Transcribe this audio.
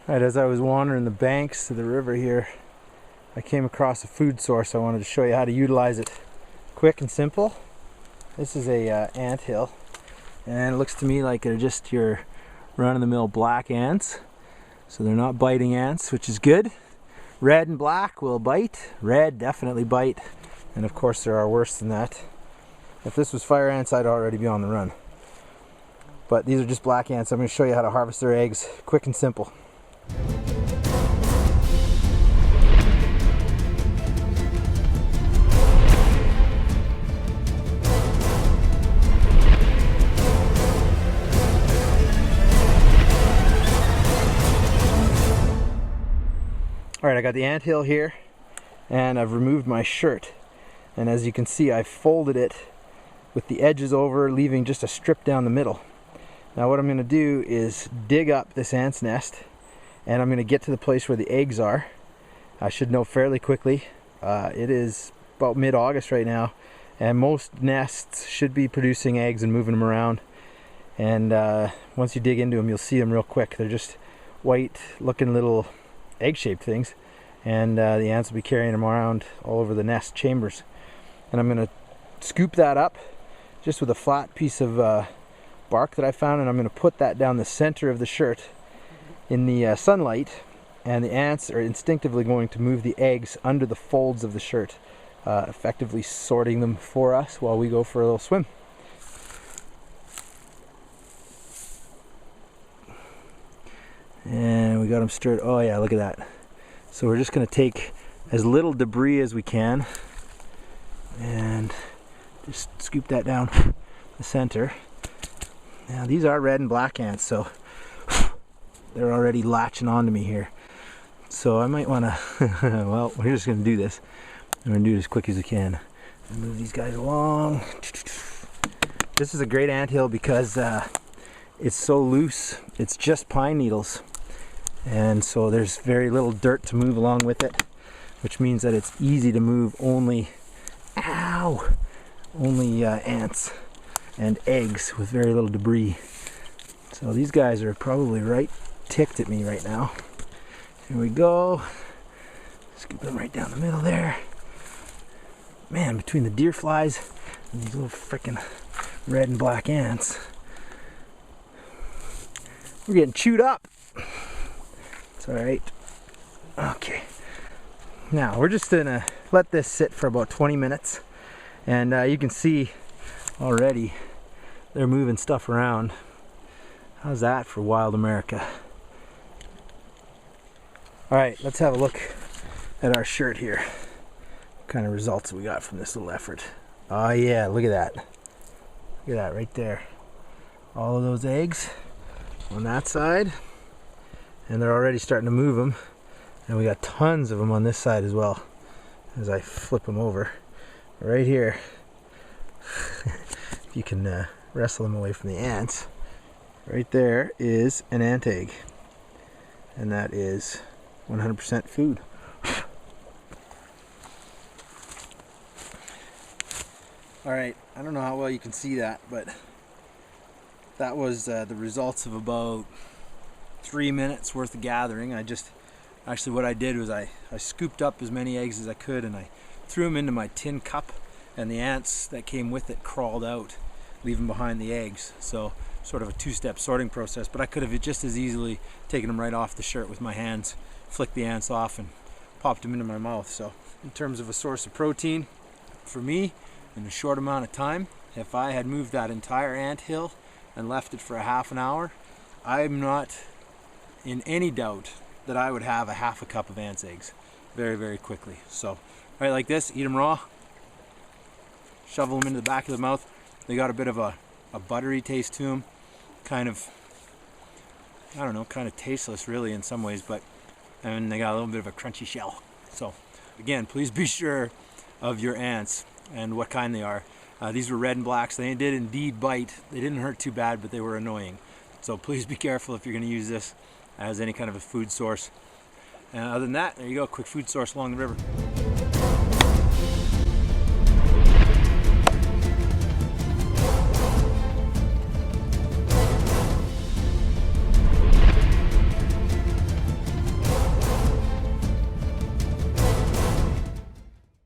Alright, as I was wandering the banks of the river here, I came across a food source. I wanted to show you how to utilize it quick and simple. This is a anthill, and it looks to me like they're just your run-of-the-mill black ants. So they're not biting ants, which is good. Red and black will bite. Red definitely bite, and of course there are worse than that. If this was fire ants, I'd already be on the run. But these are just black ants. I'm going to show you how to harvest their eggs quick and simple. Alright, I got the anthill here, and I've removed my shirt. And as you can see, I've folded it with the edges over, leaving just a strip down the middle. Now what I'm going to do is dig up this ant's nest, and I'm going to get to the place where the eggs are. I should know fairly quickly. It is about mid-August right now, and most nests should be producing eggs and moving them around. And once you dig into them, you'll see them real quick. They're just white looking little egg-shaped things, and the ants will be carrying them around all over the nest chambers. And I'm going to scoop that up just with a flat piece of bark that I found, and I'm going to put that down the center of the shirt in the sunlight, and the ants are instinctively going to move the eggs under the folds of the shirt, effectively sorting them for us while we go for a little swim. And we got them stirred. Oh yeah, look at that. So we're just going to take as little debris as we can and just scoop that down the center. Now these are red and black ants, so they're already latching onto me here. So I might want to, well, we're just going to do this. I'm going to do it as quick as we can. Move these guys along. This is a great anthill because it's so loose. It's just pine needles. And so there's very little dirt to move along with it, which means that it's easy to move only ants and eggs with very little debris. So these guys are probably right ticked at me right now. Here we go. Scoop them right down the middle there. Man, between the deer flies and these little frickin' red and black ants, we're getting chewed up. It's alright. Okay. Now we're just gonna let this sit for about 20 minutes, and you can see already they're moving stuff around. How's that for wild America? Alright, let's have a look at our shirt here. What kind of results we got from this little effort. Oh yeah, look at that. Look at that right there. All of those eggs on that side, and they're already starting to move them, and we got tons of them on this side as well as I flip them over right here. You can wrestle them away from the ants. Right there is an ant egg, and that is 100% food. Alright, I don't know how well you can see that, but that was the results of about 3 minutes worth of gathering. Actually what I did was I scooped up as many eggs as I could, and I threw them into my tin cup, and the ants that came with it crawled out, leaving behind the eggs. So sort of a two-step sorting process, but I could have just as easily taken them right off the shirt with my hands, flicked the ants off, and popped them into my mouth. So in terms of a source of protein, for me, in a short amount of time, if I had moved that entire anthill and left it for a half an hour, I'm not in any doubt that I would have a half a cup of ants eggs very, very quickly. So right like this, eat them raw, shovel them into the back of the mouth. They got a bit of a buttery taste to them, kind of, I don't know, kind of tasteless really in some ways, but and they got a little bit of a crunchy shell. So again, please be sure of your ants and what kind they are. These were red and blacks. They did indeed bite. They didn't hurt too bad, but they were annoying. So please be careful if you're going to use this as any kind of a food source. Other than that, there you go, quick food source along the river.